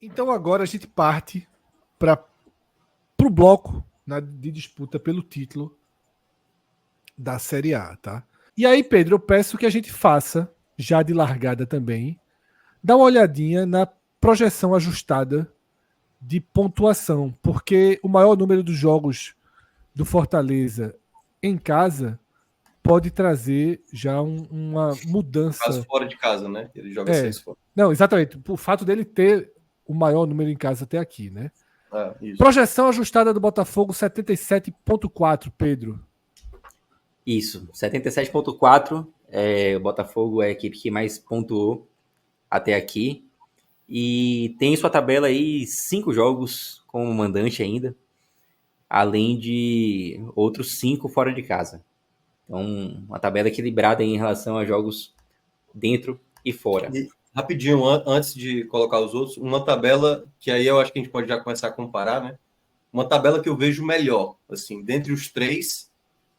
Então agora a gente parte para o bloco, né, de disputa pelo título da Série A, tá? E aí, Pedro, eu peço que a gente faça, já de largada também, dá uma olhadinha na projeção ajustada de pontuação, porque o maior número dos jogos do Fortaleza em casa pode trazer já uma mudança. Caso fora de casa, né? Ele joga 6 fora. Não, exatamente. O fato dele ter o maior número em casa até aqui, né? Isso. Projeção ajustada do Botafogo, 77,4, Pedro. Isso, 77,4. O Botafogo é a equipe que mais pontuou até aqui. E tem em sua tabela aí 5 jogos como mandante ainda, além de outros 5 fora de casa. Então, uma tabela equilibrada em relação a jogos dentro e fora. E, rapidinho, antes de colocar os outros, uma tabela que aí eu acho que a gente pode já começar a comparar, né? Uma tabela que eu vejo melhor, assim, dentre os 3,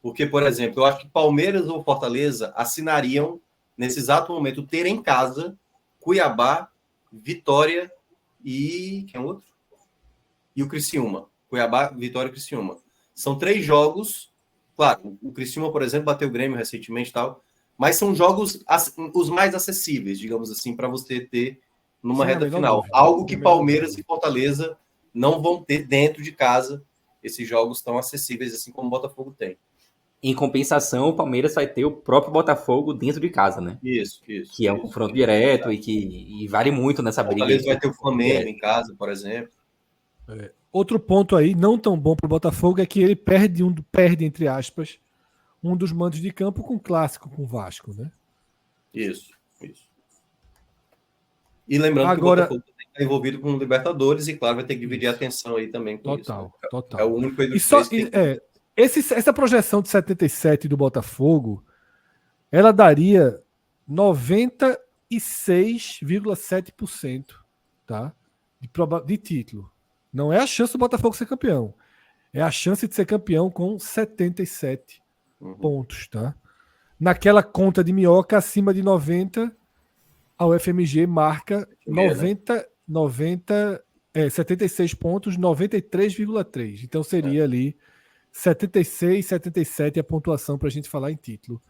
porque, por exemplo, eu acho que Palmeiras ou Fortaleza assinariam, nesse exato momento, ter em casa Cuiabá, Vitória e... quem é o outro? E o Criciúma. Cuiabá, Vitória e Criciúma. São 3 jogos. Claro, o Criciúma, por exemplo, bateu o Grêmio recentemente e tal, mas são jogos os mais acessíveis, digamos assim, para você ter numa reta final. Dúvida. Algo que Palmeiras e Fortaleza não vão ter dentro de casa, esses jogos tão acessíveis assim como o Botafogo tem. Em compensação, o Palmeiras vai ter o próprio Botafogo dentro de casa, né? Isso. Que é um confronto direto e vale muito nessa briga. O Palmeiras vai ter o Flamengo em casa, por exemplo. Outro ponto aí, não tão bom para o Botafogo, é que ele perde, entre aspas, um dos mandos de campo com o clássico, com o Vasco, né? Isso. E lembrando que o Botafogo está envolvido com o Libertadores e, claro, vai ter que dividir a atenção aí também com isso. Né? Total. É o único dos essa projeção de 77 do Botafogo, ela daria 96,7%, tá? De título. Não é a chance do Botafogo ser campeão. É a chance de ser campeão com 77 pontos, tá? Naquela conta de minhoca, acima de 90, a UFMG marca 76 pontos, 93,3. Então seria ali 76, 77 a pontuação para a gente falar em título.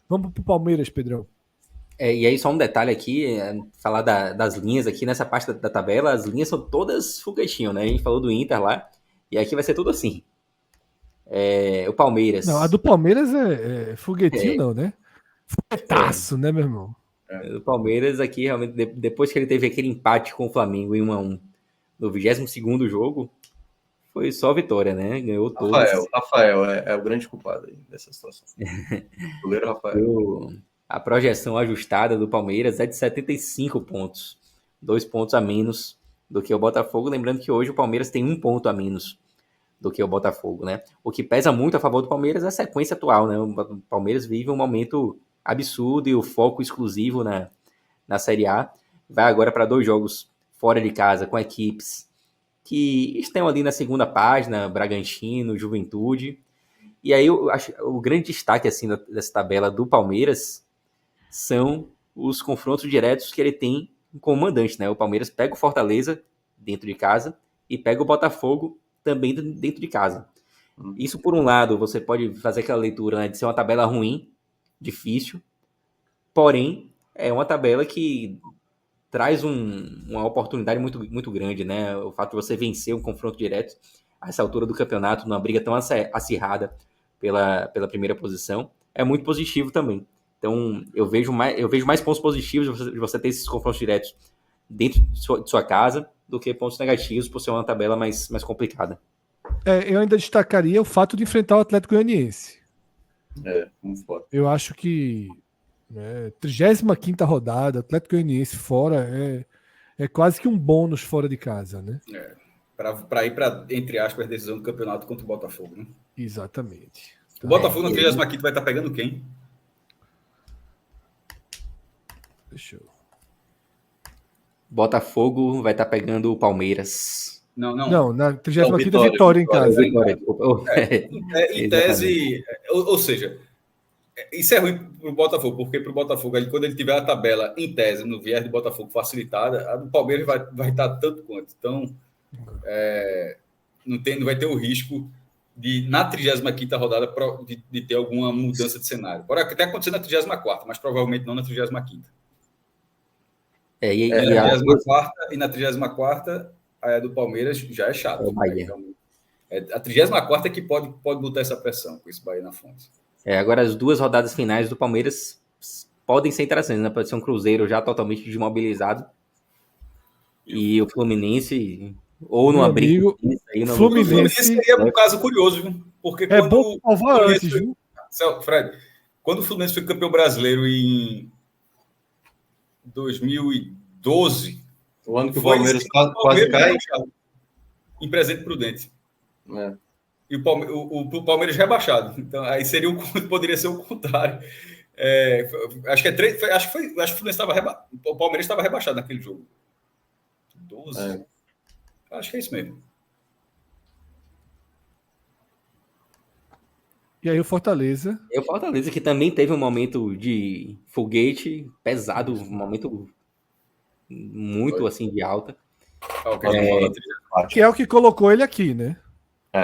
Vamos para o Palmeiras, Pedrão. E aí, só um detalhe aqui, falar das linhas aqui, nessa parte da tabela, as linhas são todas foguetinho, né? A gente falou do Inter lá, e aqui vai ser tudo assim. O Palmeiras... Não, a do Palmeiras é foguetinho não, né? Foguetaço, né, meu irmão? O Palmeiras aqui, realmente, depois que ele teve aquele empate com o Flamengo em 1-1 no 22º jogo, foi só vitória, né? Ganhou todos. Rafael é o grande culpado aí dessa situação. O goleiro Rafael. A projeção ajustada do Palmeiras é de 75 pontos. 2 pontos a menos do que o Botafogo. Lembrando que hoje o Palmeiras tem 1 ponto a menos do que o Botafogo, né? O que pesa muito a favor do Palmeiras é a sequência atual, né? O Palmeiras vive um momento absurdo e o foco exclusivo na Série A. Vai agora para 2 jogos fora de casa com equipes que estão ali na segunda página, Bragantino, Juventude. E aí eu acho o grande destaque assim dessa tabela do Palmeiras são os confrontos diretos que ele tem com o mandante, né? O Palmeiras pega o Fortaleza dentro de casa e pega o Botafogo também dentro de casa. Isso, por um lado, você pode fazer aquela leitura, né, de ser uma tabela ruim, difícil, porém é uma tabela que traz uma oportunidade muito, muito grande, né? O fato de você vencer um confronto direto a essa altura do campeonato, numa briga tão acirrada pela primeira posição, é muito positivo também. Então, eu vejo mais pontos positivos de você ter esses confrontos diretos dentro de sua casa do que pontos negativos por ser uma tabela mais complicada. Eu ainda destacaria o fato de enfrentar o Atlético Goianiense. Muito forte. Eu acho que 35ª rodada, Atlético Goianiense fora, é quase que um bônus fora de casa, né? Para ir para, entre aspas, a decisão do campeonato contra o Botafogo, né? Exatamente. O Botafogo na 35ª vai estar pegando quem? Deixa eu... Botafogo vai estar pegando o Palmeiras. Não, na 35ª Vitória em casa. Em tese, ou seja, Isso é ruim para o Botafogo, porque para o Botafogo, quando ele tiver a tabela em tese, no viés do Botafogo facilitada, a do Palmeiras vai estar tanto quanto. Então, não vai ter o risco de, na 35ª rodada, de ter alguma mudança de cenário. Pode até acontecer na 34ª, mas provavelmente não na 35ª. E na 34ª e na 34ª, a do Palmeiras já é chato. O Bahia. A 34ª é que pode botar essa pressão com esse Bahia na fonte. Agora, as 2 rodadas finais do Palmeiras podem ser interessantes, né? Pode ser um Cruzeiro já totalmente desmobilizado. E o Fluminense, ou numa briga. Fluminense O Fluminense seria um caso curioso, viu? Porque é bom salvar antes, viu? Fred, quando o Fluminense foi campeão brasileiro em 2012, o ano que o Palmeiras quase cai, em Presidente Prudente. É. E o Palmeiras rebaixado. Então, aí poderia ser o contrário. Acho que o Fluminense estava rebaixado. O Palmeiras estava rebaixado naquele jogo. 12. Acho que é isso mesmo. E aí o Fortaleza. O Fortaleza, que também teve um momento de foguete pesado, um momento muito assim de alta. Que é o que colocou ele aqui, né?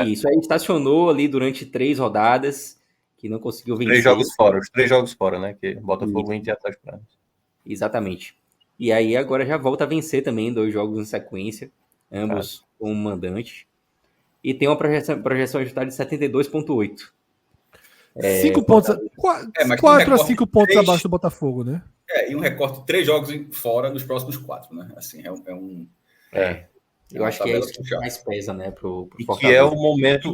Isso aí estacionou ali durante 3 rodadas, que não conseguiu vencer. 3 jogos fora, né? Que Botafogo, Inter e Atlético Paranaense. Exatamente. E aí agora já volta a vencer também 2 jogos em sequência, ambos com o mandante. E tem uma projeção ajustada de 72,8. 5 pontos. 4 a 5 pontos 3, abaixo do Botafogo, né? E um recorte de 3 jogos fora nos próximos 4, né? Assim, eu acho que é isso que mais pesa, né? Pro Fortaleza. Que é o momento.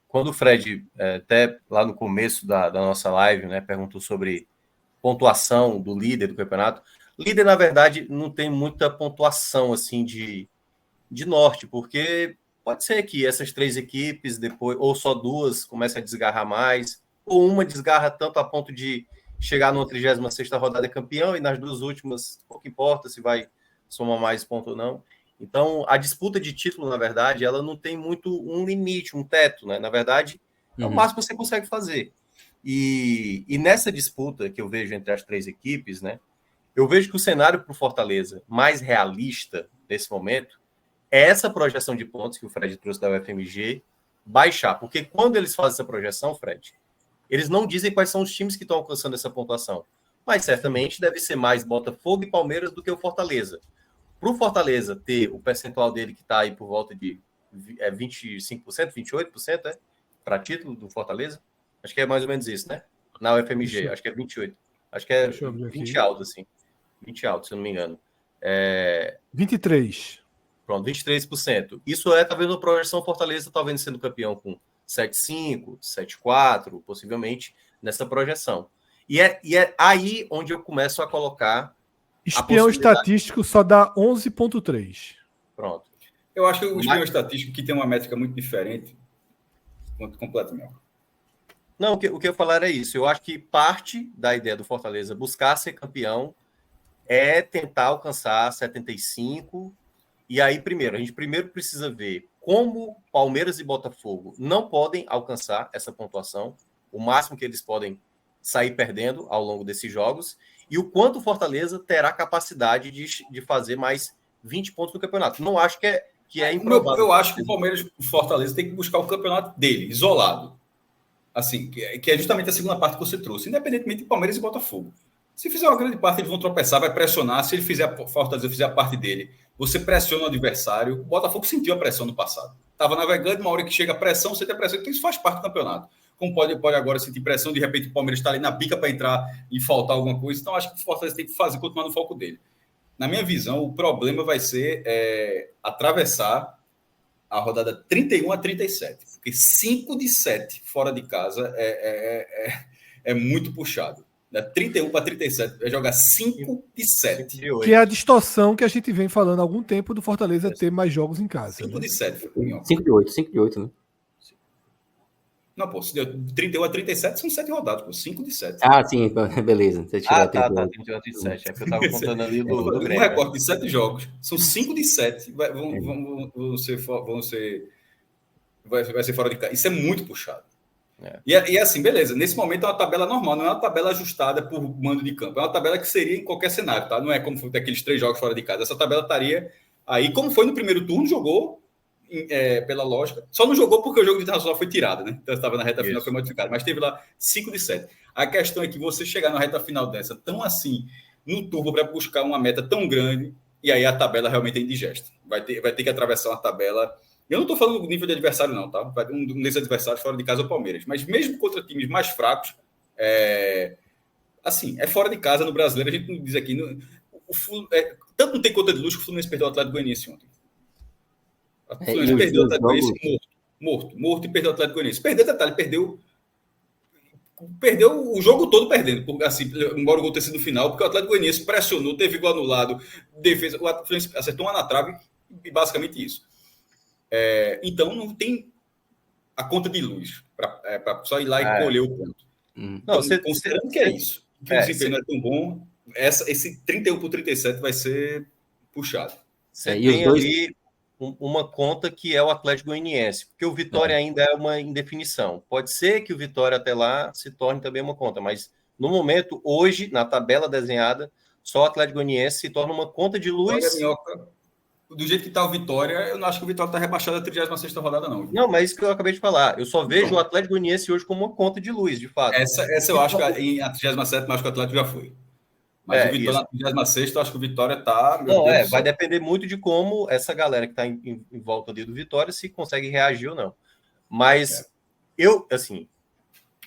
Quando o Fred, até lá no começo da nossa live, né, perguntou sobre pontuação do líder do campeonato. Líder, na verdade, não tem muita pontuação assim de norte, porque pode ser que essas 3 equipes, depois, ou só 2, comecem a desgarrar mais, ou uma desgarra tanto a ponto de chegar numa 36ª rodada campeão, e nas 2 últimas, pouco importa se vai somar mais ponto ou não. Então, a disputa de título, na verdade, ela não tem muito um limite, um teto, né? Na verdade, é o máximo que você consegue fazer. E nessa disputa que eu vejo entre as 3 equipes, né? Eu vejo que o cenário para o Fortaleza mais realista nesse momento é essa projeção de pontos que o Fred trouxe da UFMG baixar. Porque quando eles fazem essa projeção, Fred, eles não dizem quais são os times que estão alcançando essa pontuação. Mas certamente deve ser mais Botafogo e Palmeiras do que o Fortaleza. Para o Fortaleza ter o percentual dele que está aí por volta de 25%, 28%, para título do Fortaleza, acho que é mais ou menos isso, né? Na UFMG, acho que é 28%. Acho que é 20 alto, assim. 20 alto, se eu não me engano. 23%. Pronto, 23%. Isso talvez uma projeção Fortaleza, talvez sendo campeão com 7,5%, 7,4%, possivelmente, nessa projeção. E é aí onde eu começo a colocar... Espião estatístico só dá 11,3%. Pronto. Eu acho que o espião estatístico que tem uma métrica muito diferente, completamente. Não, o que eu ia falar é isso. Eu acho que parte da ideia do Fortaleza buscar ser campeão é tentar alcançar 75%. E aí, a gente primeiro precisa ver como Palmeiras e Botafogo não podem alcançar essa pontuação, o máximo que eles podem sair perdendo ao longo desses jogos, e o quanto o Fortaleza terá capacidade de fazer mais 20 pontos no campeonato. Não acho que é improvável. Eu acho que o Palmeiras e o Fortaleza tem que buscar o campeonato dele, isolado. Assim, que é justamente a segunda parte que você trouxe, independentemente de Palmeiras e Botafogo. Se fizer uma grande parte, eles vão tropeçar, vai pressionar. Se ele Fortaleza fizer a parte dele, você pressiona o adversário. O Botafogo sentiu a pressão no passado. Estava navegando, uma hora que chega a pressão, você tem a pressão. Então isso faz parte do campeonato. Como pode agora sentir pressão, de repente o Palmeiras está ali na bica para entrar e faltar alguma coisa. Então acho que o Fortaleza tem que continuar no foco dele. Na minha visão, o problema vai ser atravessar a rodada 31 a 37. Porque 5 de 7 fora de casa é muito puxado. 31 para 37, vai jogar 5 de 7. Que é a distorção que a gente vem falando há algum tempo do Fortaleza ter mais jogos em casa. 5 né? de 7. 5 de 8, né? Não, pô, se deu 31 a 37 são 7 rodadas, pô. 5 de 7. Ah, sim, beleza. Você tirou 31 a 37. É que eu tava contando ali do Grêmio. Um recorte de 7 jogos. São 5 de 7. Vai ser fora de casa. Isso é muito puxado. E assim, beleza. Nesse momento é uma tabela normal, não é uma tabela ajustada por mando de campo. É uma tabela que seria em qualquer cenário, tá? Não é como aqueles 3 jogos fora de casa. Essa tabela estaria aí, como foi no primeiro turno, jogou pela lógica. Só não jogou porque o jogo de Internacional foi tirado, né? Então estava na reta final, foi modificado. Mas teve lá 5 de 7. A questão é que você chegar na reta final dessa, tão assim, no turbo, para buscar uma meta tão grande, e aí a tabela realmente é indigesta. Vai ter que atravessar uma tabela. Eu não estou falando do nível de adversário, não, tá? Um desses adversários fora de casa é o Palmeiras. Mas mesmo contra times mais fracos, assim, é fora de casa no brasileiro. A gente não diz aqui. Tanto não tem conta de luxo que o Fluminense perdeu o Atlético Goianiense ontem. O Fluminense perdeu o Atlético Goianiense morto e perdeu o Atlético Goianiense. Perdeu o jogo todo perdendo, assim, embora o gol tenha sido no final, porque o Atlético Goianiense pressionou, teve gol anulado, defesa, o Atlético acertou uma na trave e basicamente isso. Então não tem a conta de luz para só ir lá e colher o ponto. Não, considerando que é isso, que o desempenho não é tão bom, esse 31-37 vai ser puxado. Você tem ali uma conta que é o Atlético Goianiense, porque o Vitória ainda é uma indefinição. Pode ser que o Vitória até lá se torne também uma conta, mas no momento, hoje, na tabela desenhada, só o Atlético Goianiense se torna uma conta de luz. Olha, Minhoca, do jeito que está o Vitória, eu não acho que o Vitória está rebaixado da 36ª rodada, não. Não, mas isso que eu acabei de falar. Eu só vejo o Atlético Goianiense hoje como uma conta de luz, de fato. Essa eu acho que em 37ª, acho que o Atlético já foi. Mas o Vitória na 36ª, eu acho que o Vitória está... Vai depender muito de como essa galera que está em volta ali do Vitória se consegue reagir ou não. Mas eu, assim,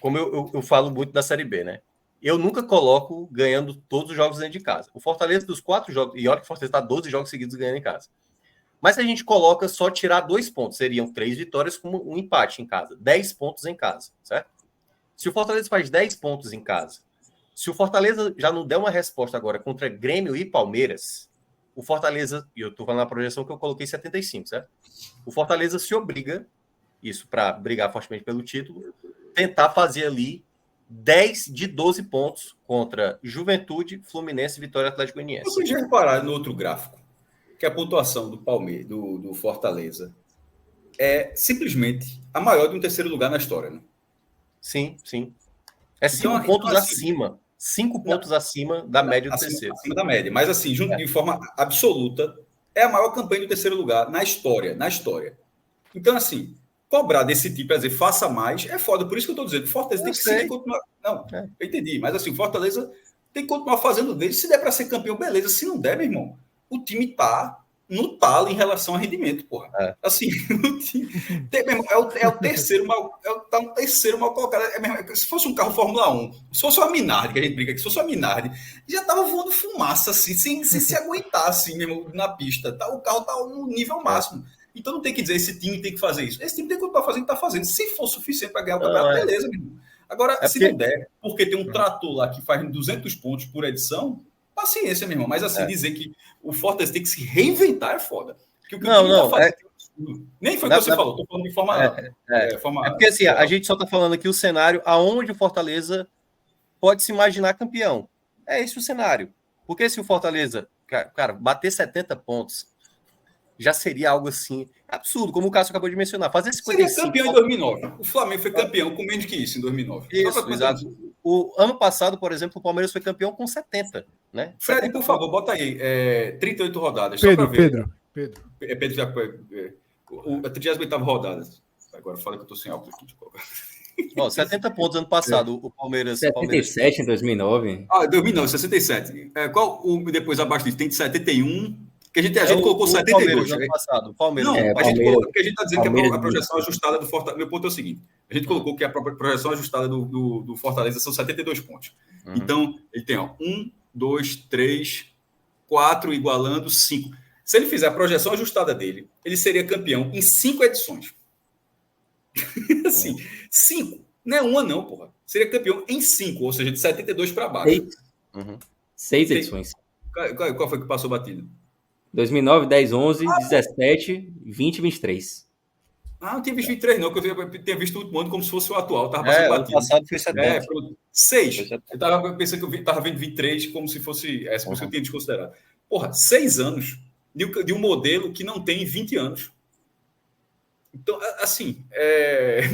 como eu falo muito da Série B, né? Eu nunca coloco ganhando todos os jogos dentro de casa. O Fortaleza dos 4 jogos, e olha que o Fortaleza está 12 jogos seguidos ganhando em casa. Mas se a gente coloca só tirar 2 pontos, seriam 3 vitórias com um empate em casa. 10 pontos em casa, certo? Se o Fortaleza faz 10 pontos em casa, se o Fortaleza já não der uma resposta agora contra Grêmio e Palmeiras, o Fortaleza, e eu estou falando na projeção que eu coloquei 75, certo? O Fortaleza se obriga, isso para brigar fortemente pelo título, tentar fazer ali 10 de 12 pontos contra Juventude, Fluminense, Vitória e Atlético Goianiense. Você já reparar no outro gráfico que a pontuação do Palmeiras, do Fortaleza, é simplesmente a maior de um terceiro lugar na história, né? Sim. É 5 pontos acima. 5 pontos acima da média do terceiro. Acima da média. Mas, assim, de forma absoluta, é a maior campanha do terceiro lugar na história. Então, assim, cobrar desse tipo, quer dizer, faça mais, é foda. Por isso que eu estou dizendo, Fortaleza tem que continuar... Não, eu entendi. Mas, assim, Fortaleza tem que continuar fazendo dele. Se der para ser campeão, beleza. Se não der, meu irmão, o time tá no talo em relação a rendimento, porra. Assim, o time, é o terceiro mal, tá um terceiro mal colocado. Se fosse um carro Fórmula 1, se fosse uma Minardi, que a gente brinca aqui, se fosse uma Minardi, já tava voando fumaça, assim, sem se aguentar, assim, mesmo, na pista. O carro tá no nível máximo. Então não tem que dizer, esse time tem que fazer isso. Esse time tem que continuar fazendo o que tá fazendo. Se for suficiente para ganhar o campeonato, beleza, meu irmão. Agora, se não der, porque tem um trator lá que faz 200 pontos por edição, paciência, meu irmão. Mas assim, dizer que o Fortaleza tem que se reinventar é foda. Nem foi o que você falou. Estou falando de forma... porque assim, a gente só está falando aqui o cenário aonde o Fortaleza pode se imaginar campeão. É esse o cenário. Porque se o Fortaleza, cara, bater 70 pontos, já seria algo assim absurdo, como o Cássio acabou de mencionar. Fazer 55... Seria campeão em 2009. O Flamengo foi campeão com menos que isso em 2009. Isso, exato. O ano passado, por exemplo, o Palmeiras foi campeão com 70, né? Fred, 70 por favor, bota aí. 38 rodadas. Pedro. Pedro já foi. A 38ª rodada. Agora fala que eu tô sem álcool aqui. 70 pontos ano passado, o Palmeiras. 77 em 2009. 2009, 67. Qual o depois abaixo disso? Tem de 71. Que a gente colocou 72. Ano passado, o Palmeiras. Não, a gente colocou, porque a gente está dizendo que a projeção ajustada do Fortaleza. Meu ponto é o seguinte: a gente colocou que a projeção ajustada do Fortaleza são 72 pontos. Então, ele tem 1, 2, 3, 4, igualando 5. Se ele fizer a projeção ajustada dele, ele seria campeão em 5 edições. Assim, 5. Não é uma, não, porra. Seria campeão em 5, ou seja, de 72 para baixo. 6 edições. Qual foi que passou batido? 2009, 10, 11, 17, 20 e 23. Não tinha visto 23, não, porque eu tinha visto o último ano como se fosse o atual. Tava passando batido. O passado foi 70. 6. Eu tava pensando que eu tava vendo 23 como se fosse essa, por isso que eu tinha desconsiderado. Porra, 6 anos de um modelo que não tem 20 anos. Então, assim,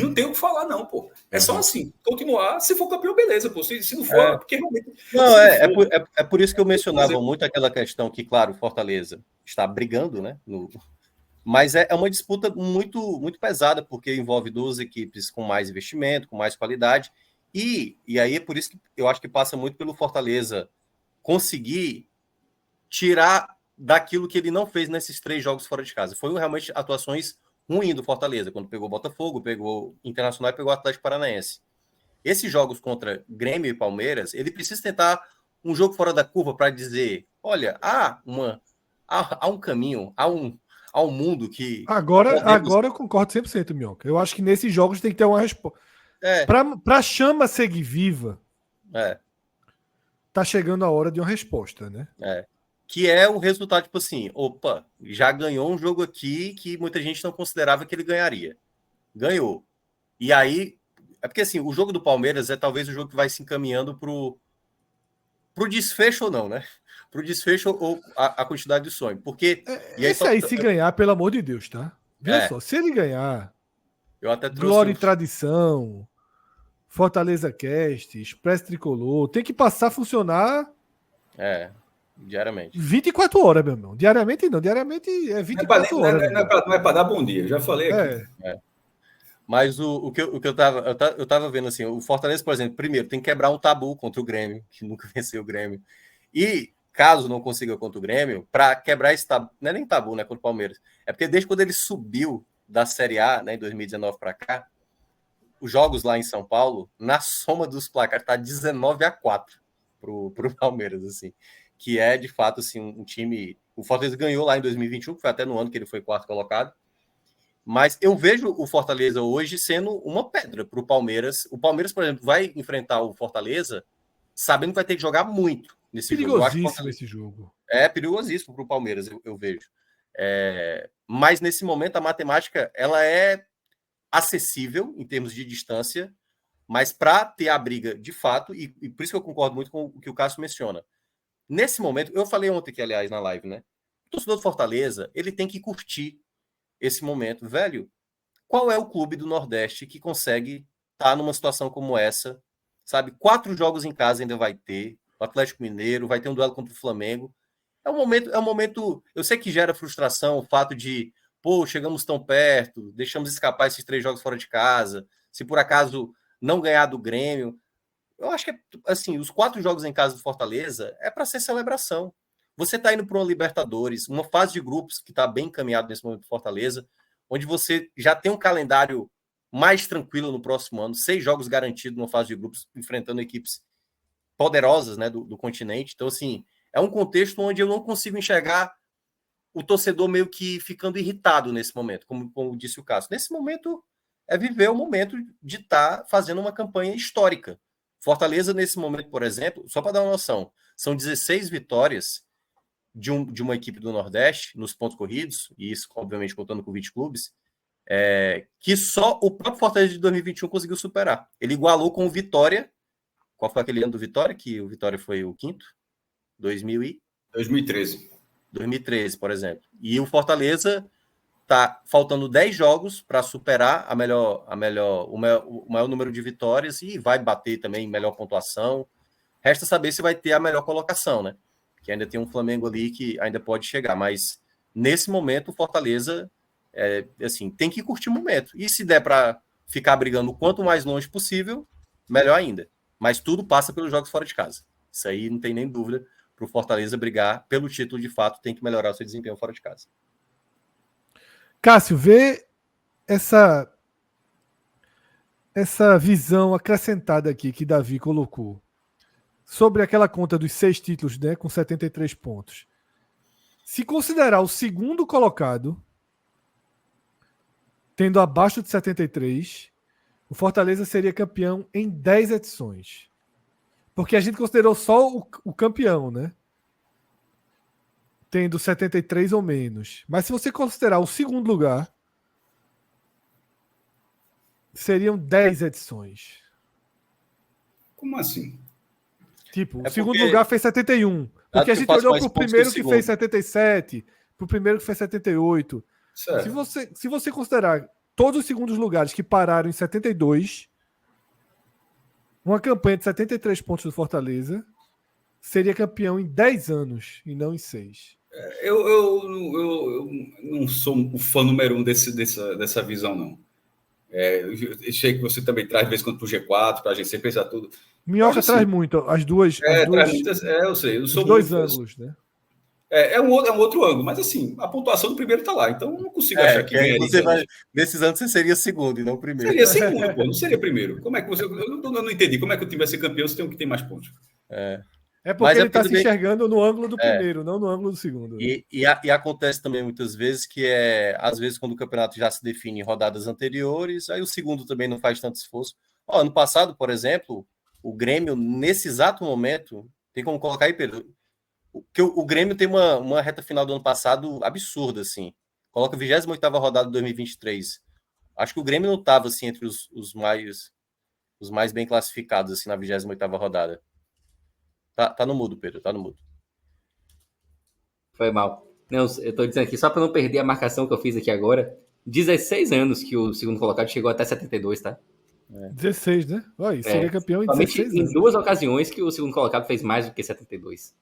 não tem o que falar, não, pô. É só Uhum. assim, continuar. Se for campeão, beleza, pô. Se não for, porque realmente. Não, se é for, por isso que eu mencionava fazer. muito aquela questão que, claro, o Fortaleza está brigando, né? Mas é uma disputa muito, muito pesada, porque envolve duas equipes com mais investimento, com mais qualidade. E aí é por isso que eu acho que passa muito pelo Fortaleza conseguir tirar daquilo que ele não fez nesses 3 jogos fora de casa. Foram realmente atuações ruins do Fortaleza, quando pegou o Botafogo, pegou o Internacional e pegou o Atlético Paranaense. Esses jogos contra Grêmio e Palmeiras, ele precisa tentar um jogo fora da curva para dizer, olha, há um caminho, há um mundo que podemos... Agora eu concordo 100%, Minhoca. Eu acho que nesses jogos tem que ter uma resposta. É, Para a chama seguir viva, é, tá chegando a hora de uma resposta, né? é. Que é o resultado, tipo assim, opa, já ganhou um jogo aqui que muita gente não considerava que ele ganharia. Ganhou. E aí, é porque assim, o jogo do Palmeiras é talvez o jogo que vai se encaminhando pro desfecho ou não, né? Pro desfecho ou a quantidade de sonho. Porque, e aí Esse aí, se ganhar, pelo amor de Deus, tá? Veja só, se ele ganhar, eu até trouxe Glória e Tradição, Fortaleza Cast, Expresso Tricolor, tem que passar a funcionar diariamente. 24 horas, meu irmão. Diariamente não, diariamente é 24 horas. Não é para dar bom dia, eu já falei aqui. Mas o que eu tava vendo assim, o Fortaleza, por exemplo, primeiro tem que quebrar um tabu contra o Grêmio, que nunca venceu o Grêmio. E caso não consiga contra o Grêmio, para quebrar esse tabu, não é nem tabu, né, contra o Palmeiras. É porque desde quando ele subiu da Série A, né, em 2019 para cá, os jogos lá em São Paulo, na soma dos placares, tá 19-4 pro Palmeiras, assim. Que é, de fato, assim, um time... O Fortaleza ganhou lá em 2021, que foi até no ano que ele foi quarto colocado. Mas eu vejo o Fortaleza hoje sendo uma pedra para o Palmeiras. O Palmeiras, por exemplo, vai enfrentar o Fortaleza sabendo que vai ter que jogar muito nesse jogo. Eu acho Perigosíssimo esse jogo. É perigosíssimo para o Palmeiras, eu vejo. Mas nesse momento a matemática ela é acessível em termos de distância, mas para ter a briga de fato, e por isso que eu concordo muito com o que o Cássio menciona. Nesse momento, eu falei ontem aqui, aliás, na live, né? O torcedor do Fortaleza, ele tem que curtir esse momento. Velho, qual é o clube do Nordeste que consegue estar numa situação como essa? Sabe, 4 jogos em casa ainda vai ter. O Atlético Mineiro, vai ter um duelo contra o Flamengo. É um momento. Eu sei que gera frustração o fato de, pô, chegamos tão perto, deixamos escapar esses 3 jogos fora de casa. Se por acaso não ganhar do Grêmio. Eu acho que, assim, os 4 jogos em casa do Fortaleza é para ser celebração. Você está indo para uma Libertadores, uma fase de grupos que está bem encaminhado nesse momento do Fortaleza, onde você já tem um calendário mais tranquilo no próximo ano, 6 jogos garantidos numa fase de grupos, enfrentando equipes poderosas, né, do continente. Então, assim, é um contexto onde eu não consigo enxergar o torcedor meio que ficando irritado nesse momento, como disse o Cássio. Nesse momento, é viver o momento de estar fazendo uma campanha histórica. Fortaleza, nesse momento, por exemplo, só para dar uma noção, são 16 vitórias de uma equipe do Nordeste nos pontos corridos, e isso, obviamente, contando com 20 clubes, que só o próprio Fortaleza de 2021 conseguiu superar. Ele igualou com o Vitória. Qual foi aquele ano do Vitória? Que o Vitória foi o quinto? 2013. 2013, por exemplo. E o Fortaleza tá faltando 10 jogos para superar o maior número de vitórias e vai bater também melhor pontuação. Resta saber se vai ter a melhor colocação, né? Que ainda tem um Flamengo ali que ainda pode chegar, mas nesse momento o Fortaleza assim, tem que curtir o momento. E se der para ficar brigando o quanto mais longe possível, melhor ainda. Mas tudo passa pelos jogos fora de casa. Isso aí não tem nem dúvida. Para o Fortaleza brigar pelo título de fato, tem que melhorar o seu desempenho fora de casa. Cássio, vê essa visão acrescentada aqui que Davi colocou sobre aquela conta dos 6 títulos, né, com 73 pontos. Se considerar o segundo colocado tendo abaixo de 73, o Fortaleza seria campeão em 10 edições. Porque a gente considerou só o campeão, né? Tendo 73 ou menos. Mas se você considerar o segundo lugar, seriam 10 edições. Como assim? Tipo, o segundo lugar fez 71. Porque a gente olhou para o primeiro que fez 77, para o primeiro que fez 78. Se você considerar todos os segundos lugares que pararam em 72, uma campanha de 73 pontos do Fortaleza, seria campeão em 10 anos e não em 6. Eu não sou um fã número 1 dessa visão, não. Eu sei que você também traz, de vez em quando, para o G4, para a gente sempre pensar tudo. Minhoca Mas, assim, traz muito, as duas. traz muitas, eu sei. Eu os sou dois muito, ângulos, né? É um outro ângulo, mas assim, a pontuação do primeiro está lá, então eu não consigo achar que aí você ganharia. nesses anos você seria segundo e não primeiro. Seria segundo, pô, não seria primeiro. Como é que você. Eu não entendi. Como é que o time vai ser campeão se tem um que tem mais pontos? É porque Mas ele está se também- enxergando no ângulo do primeiro, não no ângulo do segundo. E acontece também muitas vezes que às vezes, quando o campeonato já se define em rodadas anteriores, aí o segundo também não faz tanto esforço. Ano passado, por exemplo, o Grêmio, nesse exato momento, tem como colocar aí, Pedro? Que o Grêmio tem uma reta final do ano passado absurda, assim. Coloca a 28ª rodada de 2023. Acho que o Grêmio não estava assim, entre os mais bem classificados assim, na 28ª rodada. Tá no mudo, Pedro, tá no mudo. Foi mal. Não, eu tô dizendo aqui, só para não perder a marcação que eu fiz aqui agora, 16 anos que o segundo colocado chegou até 72, tá? 16, né? Olha, seria campeão em Somente 16 em anos. 2 ocasiões que o segundo colocado fez mais do que 72.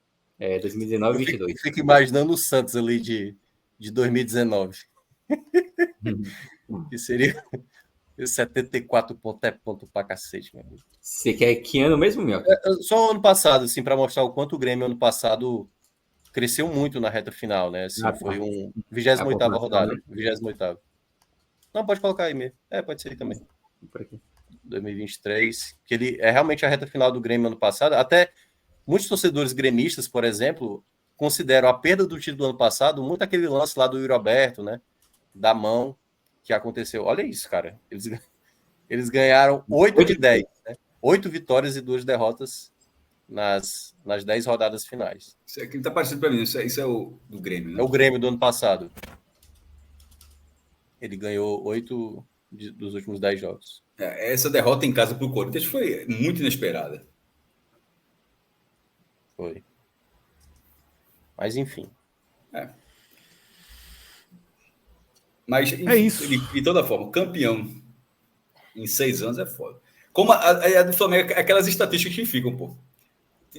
2019 e 22. Eu fico imaginando o Santos ali de 2019. Que seria 74 pontos, é ponto pra cacete, meu amigo. Você quer que ano mesmo, meu? Só o ano passado, assim, para mostrar o quanto o Grêmio ano passado cresceu muito na reta final, né? Assim, foi um 28ª rodada. Né? 28ª. Não, pode colocar aí mesmo. Pode ser aí também. Por aqui. 2023, que ele é realmente a reta final do Grêmio ano passado. Até muitos torcedores gremistas, por exemplo, consideram a perda do título do ano passado muito aquele lance lá do Yuri Alberto, né? Da mão que aconteceu. Olha isso, cara. Eles ganharam 8 de 10, né? 8 vitórias e 2 derrotas nas 10 rodadas finais. Isso aqui tá parecido para mim. Isso é o do Grêmio, né? É o Grêmio do ano passado. Ele ganhou 8 dos últimos 10 jogos. Essa derrota em casa para o Corinthians foi muito inesperada. Foi. Mas, enfim. Mas, enfim, É isso. De toda forma, campeão em 6 anos é foda. Como a do Flamengo, aquelas estatísticas que ficam, pô.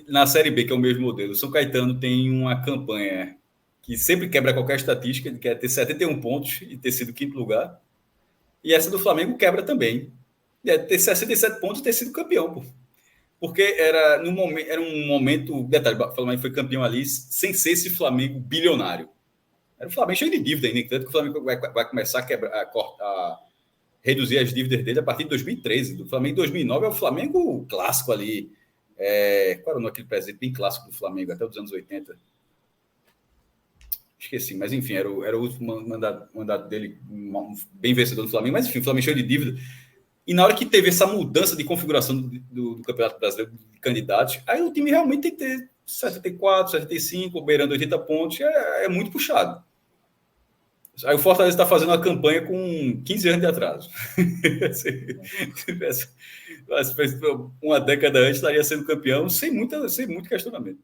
Na Série B, que é o mesmo modelo, o São Caetano tem uma campanha que sempre quebra qualquer estatística, que é ter 71 pontos e ter sido quinto lugar. E essa do Flamengo quebra também. É ter 67 pontos e ter sido campeão, pô. Porque era um momento... Detalhe, o Flamengo foi campeão ali sem ser esse Flamengo bilionário. Era o Flamengo cheio de dívida ainda, tanto que o Flamengo vai começar a reduzir as dívidas dele a partir de 2013. Do Flamengo em 2009 é o Flamengo clássico ali. Qual era aquele presente bem clássico do Flamengo, até os anos 80? Esqueci, mas enfim, era o último mandato dele, bem vencedor do Flamengo, mas enfim, o Flamengo cheio de dívida. E na hora que teve essa mudança de configuração do Campeonato Brasileiro de candidatos, aí o time realmente tem que ter 74, 75, beirando 80 pontos, é muito puxado. Aí o Fortaleza está fazendo uma campanha com 15 anos de atraso. Uma década antes estaria sendo campeão sem muito questionamento.